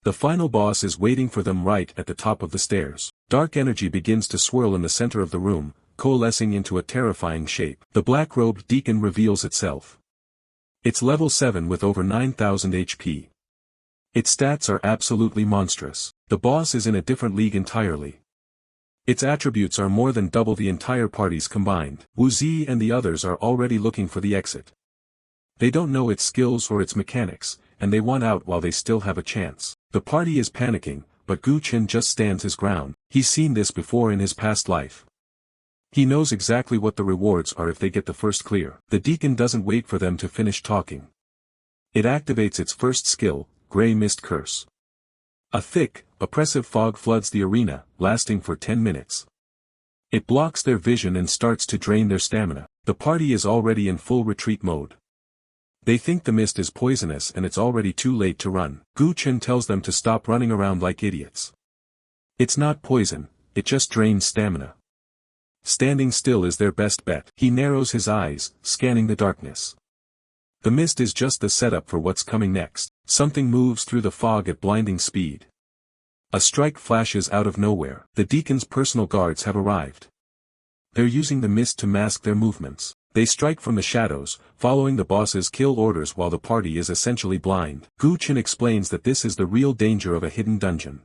The final boss is waiting for them right at the top of the stairs. Dark energy begins to swirl in the center of the room, coalescing into a terrifying shape. The black-robed deacon reveals itself. It's level 7 with over 9,000 HP. Its stats are absolutely monstrous. The boss is in a different league entirely. Its attributes are more than double the entire party's combined. Wu Zi and the others are already looking for the exit. They don't know its skills or its mechanics, and they want out while they still have a chance. The party is panicking, but Gu Chen just stands his ground. He's seen this before in his past life. He knows exactly what the rewards are if they get the first clear. The deacon doesn't wait for them to finish talking. It activates its first skill, Grey Mist Curse. A thick, oppressive fog floods the arena, lasting for 10 minutes. It blocks their vision and starts to drain their stamina. The party is already in full retreat mode. They think the mist is poisonous and it's already too late to run. Gu Chen tells them to stop running around like idiots. It's not poison, it just drains stamina. Standing still is their best bet. He narrows his eyes, scanning the darkness. The mist is just the setup for what's coming next. Something moves through the fog at blinding speed. A strike flashes out of nowhere. The deacon's personal guards have arrived. They're using the mist to mask their movements. They strike from the shadows, following the boss's kill orders while the party is essentially blind. Gu-chin explains that this is the real danger of a hidden dungeon.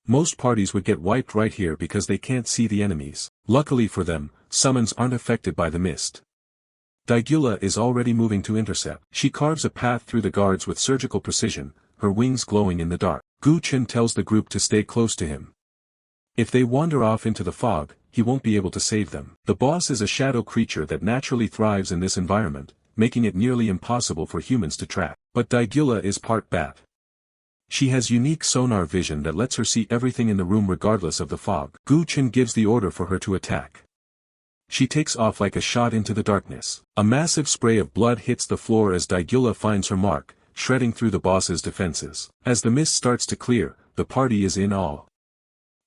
Most parties would get wiped right here because they can't see the enemies. Luckily for them, summons aren't affected by the mist. Daigula is already moving to intercept. She carves a path through the guards with surgical precision, her wings glowing in the dark. Gu-chin tells the group to stay close to him. If they wander off into the fog, he won't be able to save them. The boss is a shadow creature that naturally thrives in this environment, making it nearly impossible for humans to track. But Daigula is part bat. She has unique sonar vision that lets her see everything in the room regardless of the fog. Gu-chin gives the order for her to attack. She takes off like a shot into the darkness. A massive spray of blood hits the floor as Daigula finds her mark, shredding through the boss's defenses. As the mist starts to clear, the party is in awe.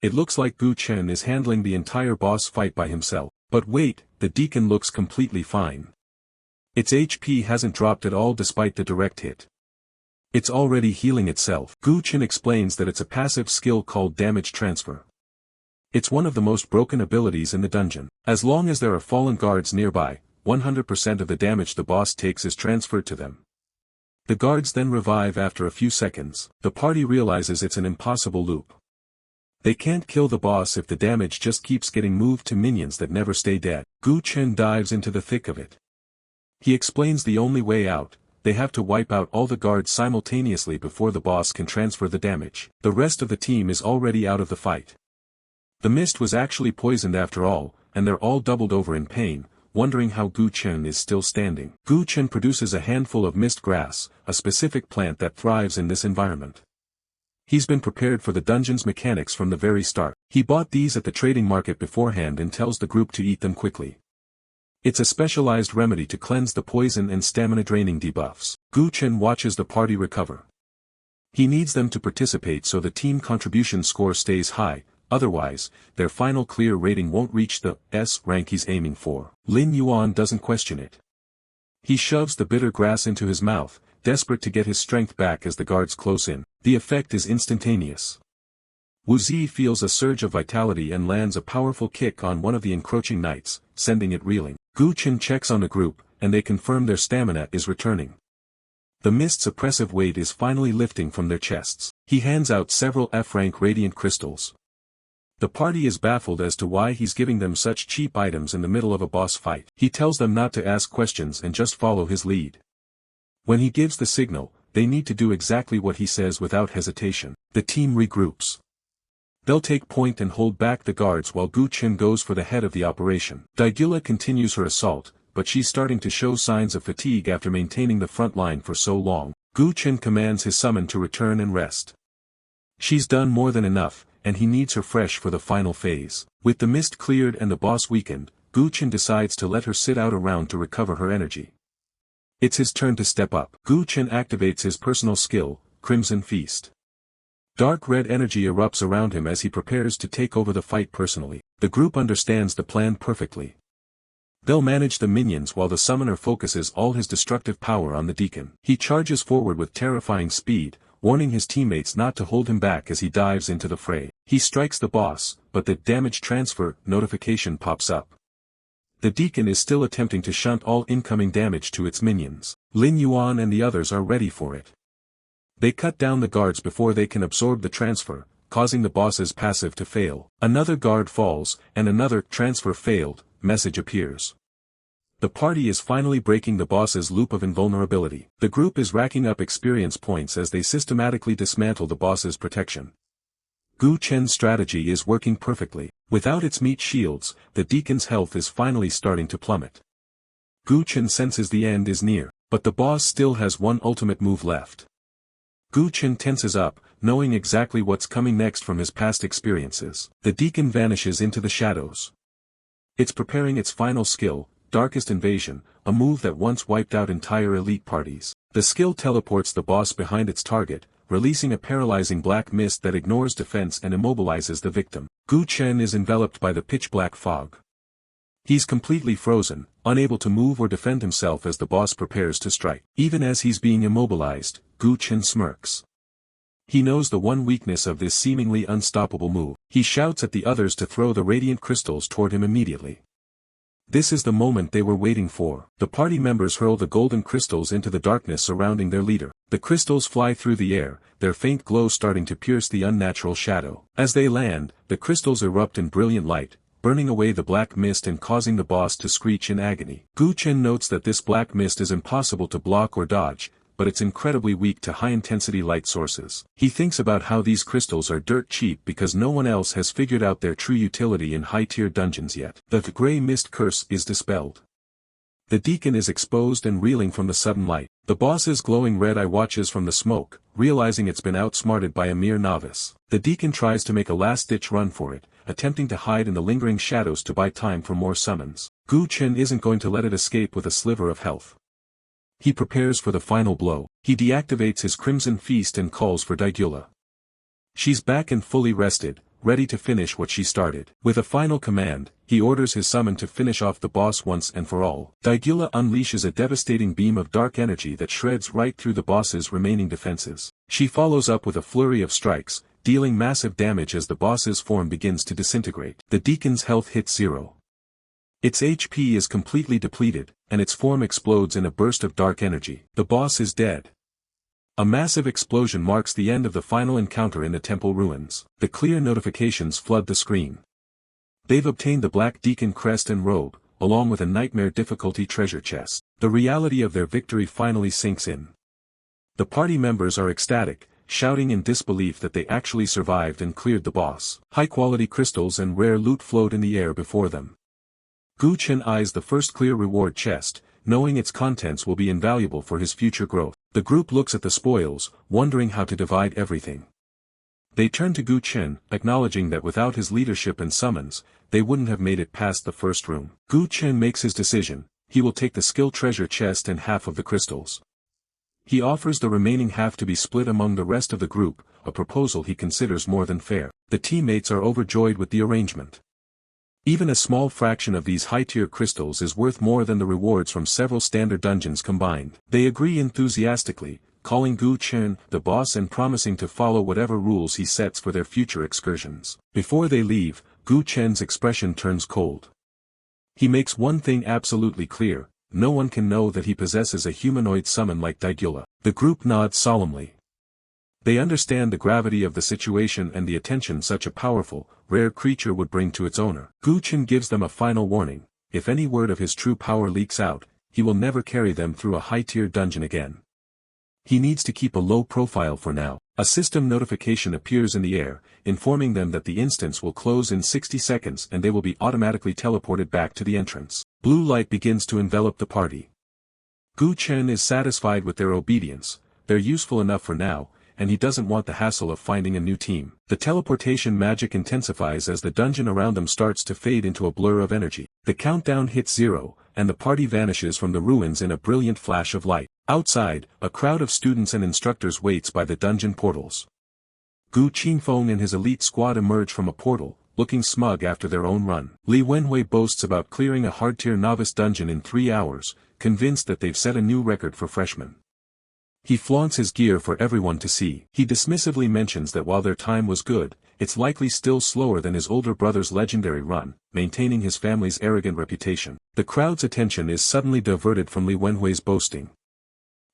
It looks like Gu-chin is handling the entire boss fight by himself. But wait, the deacon looks completely fine. Its HP hasn't dropped at all despite the direct hit. It's already healing itself. Gu-chin explains that it's a passive skill called damage transfer. It's one of the most broken abilities in the dungeon. As long as there are fallen guards nearby, 100% of the damage the boss takes is transferred to them. The guards then revive after a few seconds. The party realizes it's an impossible loop. They can't kill the boss if the damage just keeps getting moved to minions that never stay dead. Gu-chin dives into the thick of it. He explains the only way out: they have to wipe out all the guards simultaneously before the boss can transfer the damage. The rest of the team is already out of the fight. The mist was actually poisoned after all, and they're all doubled over in pain, wondering how Gu-chin is still standing. Gu-chin produces a handful of mist grass, a specific plant that thrives in this environment. He's been prepared for the dungeon's mechanics from the very start. He bought these at the trading market beforehand and tells the group to eat them quickly. It's a specialized remedy to cleanse the poison and stamina-draining debuffs. Gu-chin watches the party recover. He needs them to participate so the team contribution score stays high, otherwise, their final clear rating won't reach the S rank he's aiming for. Lin Yuan doesn't question it. He shoves the bitter grass into his mouth, desperate to get his strength back as the guards close in. The effect is instantaneous. Wu Zi feels a surge of vitality and lands a powerful kick on one of the encroaching knights, sending it reeling. Gu-chin checks on the group, and they confirm their stamina is returning. The mist's oppressive weight is finally lifting from their chests. He hands out several F-rank radiant crystals. The party is baffled as to why he's giving them such cheap items in the middle of a boss fight. He tells them not to ask questions and just follow his lead. When he gives the signal, they need to do exactly what he says without hesitation. The team regroups. They'll take point and hold back the guards while Gu-chin goes for the head of the operation. Daigula continues her assault, but she's starting to show signs of fatigue after maintaining the front line for so long. Gu-chin commands his summon to return and rest. She's done more than enough, and he needs her fresh for the final phase. With the mist cleared and the boss weakened, Gu-chin decides to let her sit out a round to recover her energy. It's his turn to step up. Gu-chin activates his personal skill, Crimson Feast. Dark red energy erupts around him as he prepares to take over the fight personally. The group understands the plan perfectly. They'll manage the minions while the summoner focuses all his destructive power on the deacon. He charges forward with terrifying speed, warning his teammates not to hold him back as he dives into the fray. He strikes the boss, but the damage transfer notification pops up. The deacon is still attempting to shunt all incoming damage to its minions. Lin Yuan and the others are ready for it. They cut down the guards before they can absorb the transfer, causing the boss's passive to fail. Another guard falls, and another transfer failed message appears. The party is finally breaking the boss's loop of invulnerability. The group is racking up experience points as they systematically dismantle the boss's protection. Gu-chin's strategy is working perfectly. Without its meat shields, the deacon's health is finally starting to plummet. Gu-chin senses the end is near, but the boss still has one ultimate move left. Gu-chin tenses up, knowing exactly what's coming next from his past experiences. The deacon vanishes into the shadows. It's preparing its final skill, Darkest Invasion, a move that once wiped out entire elite parties. The skill teleports the boss behind its target, releasing a paralyzing black mist that ignores defense and immobilizes the victim. Gu Chen is enveloped by the pitch-black fog. He's completely frozen, unable to move or defend himself as the boss prepares to strike. Even as he's being immobilized, Gu Chen smirks. He knows the one weakness of this seemingly unstoppable move. He shouts at the others to throw the radiant crystals toward him immediately. This is the moment they were waiting for. The party members hurl the golden crystals into the darkness surrounding their leader. The crystals fly through the air, their faint glow starting to pierce the unnatural shadow. As they land, the crystals erupt in brilliant light, burning away the black mist and causing the boss to screech in agony. Gu Chen notes that this black mist is impossible to block or dodge, but it's incredibly weak to high-intensity light sources. He thinks about how these crystals are dirt cheap because no one else has figured out their true utility in high-tier dungeons yet. The gray mist curse is dispelled. The deacon is exposed and reeling from the sudden light. The boss's glowing red eye watches from the smoke, realizing it's been outsmarted by a mere novice. The deacon tries to make a last-ditch run for it, attempting to hide in the lingering shadows to buy time for more summons. Gu Chen isn't going to let it escape with a sliver of health. He prepares for the final blow. He deactivates his Crimson Feast and calls for Daigula. She's back and fully rested, ready to finish what she started. With a final command, he orders his summon to finish off the boss once and for all. Daigula unleashes a devastating beam of dark energy that shreds right through the boss's remaining defenses. She follows up with a flurry of strikes, dealing massive damage as the boss's form begins to disintegrate. The deacon's health hits 0. Its HP is completely depleted, and its form explodes in a burst of dark energy. The boss is dead. A massive explosion marks the end of the final encounter in the temple ruins. The clear notifications flood the screen. They've obtained the Black Deacon crest and robe, along with a nightmare difficulty treasure chest. The reality of their victory finally sinks in. The party members are ecstatic, shouting in disbelief that they actually survived and cleared the boss. High-quality crystals and rare loot float in the air before them. Gu Chen eyes the first clear reward chest, knowing its contents will be invaluable for his future growth. The group looks at the spoils, wondering how to divide everything. They turn to Gu Chen, acknowledging that without his leadership and summons, they wouldn't have made it past the first room. Gu Chen makes his decision. He will take the skill treasure chest and half of the crystals. He offers the remaining half to be split among the rest of the group, a proposal he considers more than fair. The teammates are overjoyed with the arrangement. Even a small fraction of these high-tier crystals is worth more than the rewards from several standard dungeons combined. They agree enthusiastically, calling Gu Chen the boss and promising to follow whatever rules he sets for their future excursions. Before they leave, Gu Chen's expression turns cold. He makes one thing absolutely clear: no one can know that he possesses a humanoid summon like Daigula. The group nods solemnly. They understand the gravity of the situation and the attention such a powerful, rare creature would bring to its owner. Gu Chen gives them a final warning: if any word of his true power leaks out, he will never carry them through a high-tier dungeon again. He needs to keep a low profile for now. A system notification appears in the air, informing them that the instance will close in 60 seconds and they will be automatically teleported back to the entrance. Blue light begins to envelop the party. Gu Chen is satisfied with their obedience. They're useful enough for now, and he doesn't want the hassle of finding a new team. The teleportation magic intensifies as the dungeon around them starts to fade into a blur of energy. The countdown hits 0, and the party vanishes from the ruins in a brilliant flash of light. Outside, a crowd of students and instructors waits by the dungeon portals. Gu Qingfeng and his elite squad emerge from a portal, looking smug after their own run. Li Wenhui boasts about clearing a hard-tier novice dungeon in 3 hours, convinced that they've set a new record for freshmen. He flaunts his gear for everyone to see. He dismissively mentions that while their time was good, it's likely still slower than his older brother's legendary run, maintaining his family's arrogant reputation. The crowd's attention is suddenly diverted from Li Wenhui's boasting.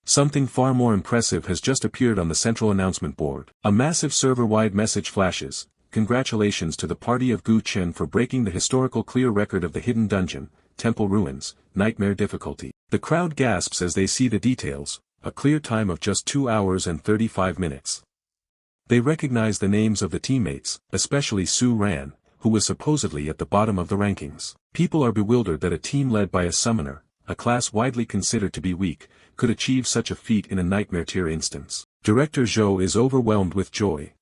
Something far more impressive has just appeared on the central announcement board. A massive server-wide message flashes: congratulations to the party of Gu Chen for breaking the historical clear record of the hidden dungeon, temple ruins, nightmare difficulty. The crowd gasps as they see the details: a clear time of just 2 hours and 35 minutes. They recognize the names of the teammates, especially Su Ran, who was supposedly at the bottom of the rankings. People are bewildered that a team led by a summoner, a class widely considered to be weak, could achieve such a feat in a nightmare tier instance. Director Zhou is overwhelmed with joy.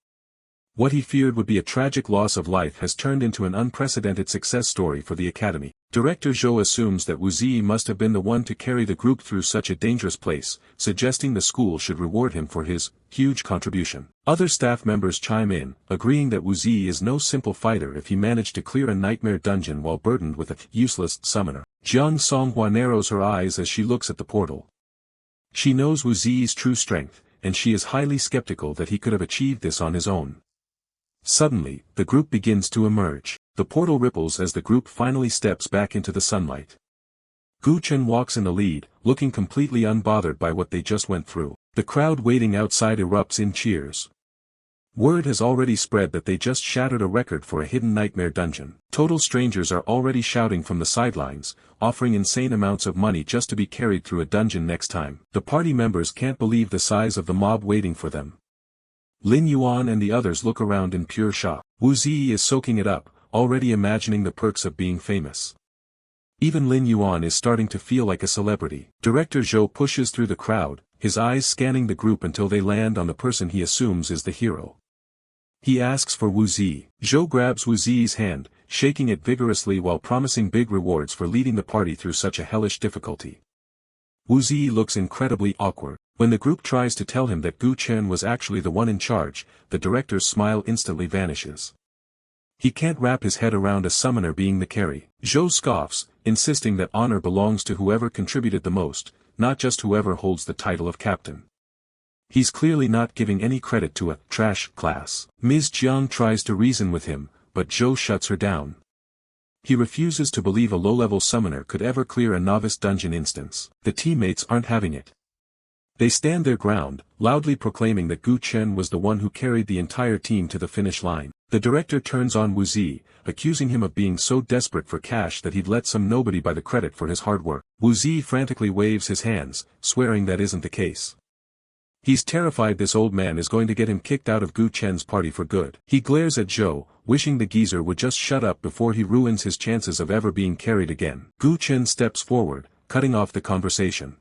What he feared would be a tragic loss of life has turned into an unprecedented success story for the academy. Director Zhou assumes that Wu Zi must have been the one to carry the group through such a dangerous place, suggesting the school should reward him for his huge contribution. Other staff members chime in, agreeing that Wu Zi is no simple fighter if he managed to clear a nightmare dungeon while burdened with a useless summoner. Jiang Songhua narrows her eyes as she looks at the portal. She knows Wu Zi's true strength, and she is highly skeptical that he could have achieved this on his own. Suddenly, the group begins to emerge. The portal ripples as the group finally steps back into the sunlight. Gu Chen walks in the lead, looking completely unbothered by what they just went through. The crowd waiting outside erupts in cheers. Word has already spread that they just shattered a record for a hidden nightmare dungeon. Total strangers are already shouting from the sidelines, offering insane amounts of money just to be carried through a dungeon next time. The party members can't believe the size of the mob waiting for them. Lin Yuan and the others look around in pure shock. Wu Zi is soaking it up, already imagining the perks of being famous. Even Lin Yuan is starting to feel like a celebrity. Director Zhou pushes through the crowd, his eyes scanning the group until they land on the person he assumes is the hero. He asks for Wu Zi. Zhou grabs Wu Zi's hand, shaking it vigorously while promising big rewards for leading the party through such a hellish difficulty. Wu Zi looks incredibly awkward. When the group tries to tell him that Gu Chen was actually the one in charge, the director's smile instantly vanishes. He can't wrap his head around a summoner being the carry. Zhou scoffs, insisting that honor belongs to whoever contributed the most, not just whoever holds the title of captain. He's clearly not giving any credit to a trash class. Ms. Jiang tries to reason with him, but Zhou shuts her down. He refuses to believe a low-level summoner could ever clear a novice dungeon instance. The teammates aren't having it. They stand their ground, loudly proclaiming that Gu Chen was the one who carried the entire team to the finish line. The director turns on Wu Zi, accusing him of being so desperate for cash that he'd let some nobody buy the credit for his hard work. Wu Zi frantically waves his hands, swearing that isn't the case. He's terrified this old man is going to get him kicked out of Gu Chen's party for good. He glares at Zhou, wishing the geezer would just shut up before he ruins his chances of ever being carried again. Gu Chen steps forward, cutting off the conversation.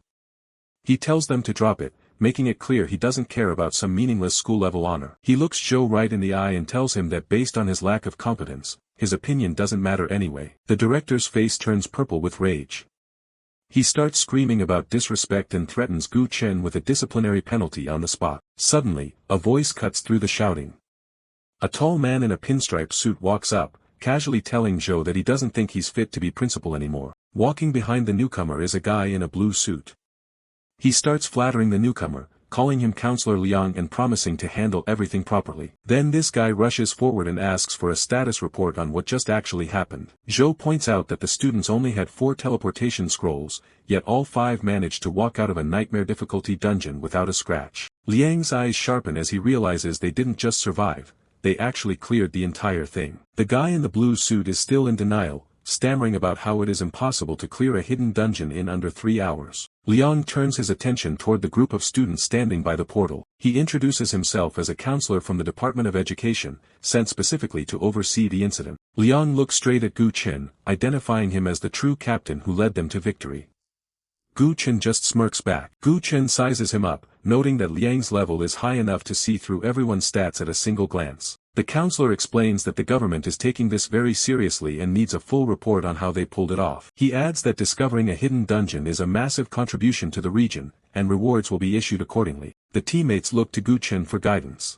He tells them to drop it, making it clear he doesn't care about some meaningless school-level honor. He looks Zhou right in the eye and tells him that based on his lack of competence, his opinion doesn't matter anyway. The director's face turns purple with rage. He starts screaming about disrespect and threatens Gu Chen with a disciplinary penalty on the spot. Suddenly, a voice cuts through the shouting. A tall man in a pinstripe suit walks up, casually telling Zhou that he doesn't think he's fit to be principal anymore. Walking behind the newcomer is a guy in a blue suit. He starts flattering the newcomer, calling him Counselor Liang and promising to handle everything properly. Then this guy rushes forward and asks for a status report on what just actually happened. Zhou points out that the students only had 4 teleportation scrolls, yet all 5 managed to walk out of a nightmare difficulty dungeon without a scratch. Liang's eyes sharpen as he realizes they didn't just survive, they actually cleared the entire thing. The guy in the blue suit is still in denial, stammering about how it is impossible to clear a hidden dungeon in under 3 hours. Liang turns his attention toward the group of students standing by the portal. He introduces himself as a counselor from the Department of Education, sent specifically to oversee the incident. Liang looks straight at Gu Chen, identifying him as the true captain who led them to victory. Gu Chen just smirks back. Gu Chen sizes him up, noting that Liang's level is high enough to see through everyone's stats at a single glance. The counselor explains that the government is taking this very seriously and needs a full report on how they pulled it off. He adds that discovering a hidden dungeon is a massive contribution to the region, and rewards will be issued accordingly. The teammates look to Gu Chen for guidance.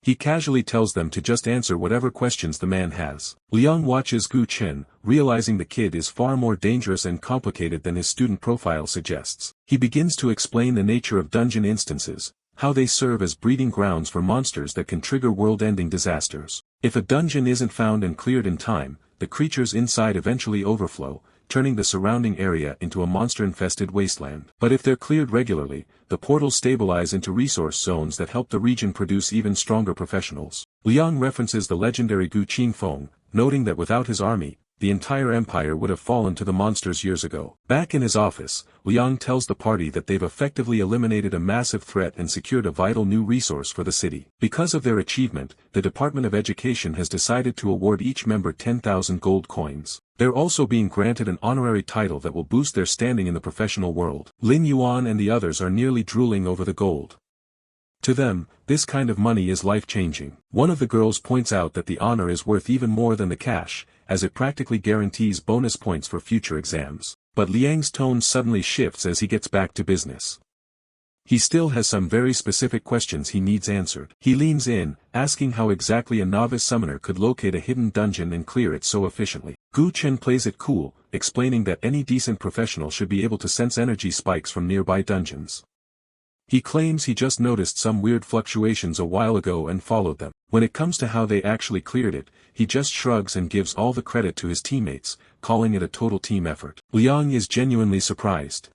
He casually tells them to just answer whatever questions the man has. Liang watches Gu Chen, realizing the kid is far more dangerous and complicated than his student profile suggests. He begins to explain the nature of dungeon instances, how they serve as breeding grounds for monsters that can trigger world-ending disasters. If a dungeon isn't found and cleared in time, the creatures inside eventually overflow, turning the surrounding area into a monster-infested wasteland. But if they're cleared regularly, the portals stabilize into resource zones that help the region produce even stronger professionals. Liang references the legendary Gu Qingfeng, noting that without his army, the entire empire would have fallen to the monsters years ago. Back in his office, Liang tells the party that they've effectively eliminated a massive threat and secured a vital new resource for the city. Because of their achievement, the Department of Education has decided to award each member 10,000 gold coins. They're also being granted an honorary title that will boost their standing in the professional world. Lin Yuan and the others are nearly drooling over the gold. To them, this kind of money is life-changing. One of the girls points out that the honor is worth even more than the cash, as it practically guarantees bonus points for future exams. But Liang's tone suddenly shifts as he gets back to business. He still has some very specific questions he needs answered. He leans in, asking how exactly a novice summoner could locate a hidden dungeon and clear it so efficiently. Gu Chen plays it cool, explaining that any decent professional should be able to sense energy spikes from nearby dungeons. He claims he just noticed some weird fluctuations a while ago and followed them. When it comes to how they actually cleared it, he just shrugs and gives all the credit to his teammates, calling it a total team effort. Liang is genuinely surprised.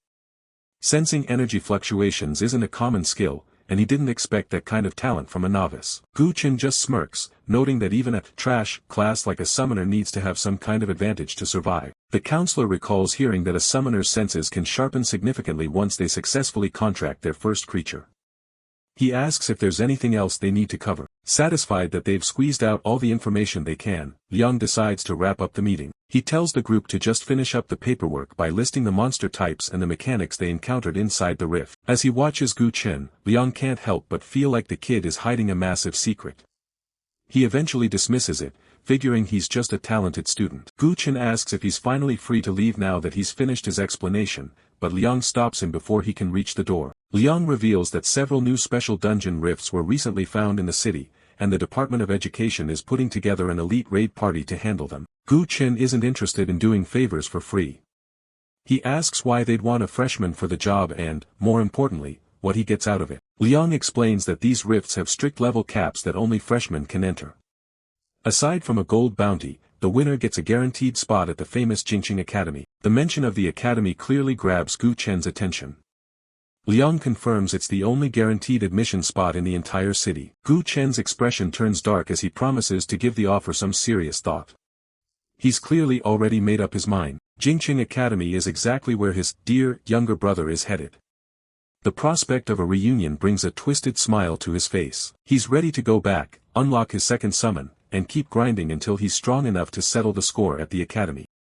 Sensing energy fluctuations isn't a common skill, and he didn't expect that kind of talent from a novice. Gu Chen just smirks, noting that even a trash class like a summoner needs to have some kind of advantage to survive. The counselor recalls hearing that a summoner's senses can sharpen significantly once they successfully contract their first creature. He asks if there's anything else they need to cover. Satisfied that they've squeezed out all the information they can, Liang decides to wrap up the meeting. He tells the group to just finish up the paperwork by listing the monster types and the mechanics they encountered inside the rift. As he watches Gu Chen, Liang can't help but feel like the kid is hiding a massive secret. He eventually dismisses it, figuring he's just a talented student. Gu Chen asks if he's finally free to leave now that he's finished his explanation, but Liang stops him before he can reach the door. Liang reveals that several new special dungeon rifts were recently found in the city, and the Department of Education is putting together an elite raid party to handle them. Gu Chen isn't interested in doing favors for free. He asks why they'd want a freshman for the job and, more importantly, what he gets out of it. Liang explains that these rifts have strict level caps that only freshmen can enter. Aside from a gold bounty, the winner gets a guaranteed spot at the famous Jingqing Academy. The mention of the academy clearly grabs Gu Chen's attention. Liang confirms it's the only guaranteed admission spot in the entire city. Gu Chen's expression turns dark as he promises to give the offer some serious thought. He's clearly already made up his mind. Jingqing Academy is exactly where his dear younger brother is headed. The prospect of a reunion brings a twisted smile to his face. He's ready to go back, unlock his second summon, and keep grinding until he's strong enough to settle the score at the academy.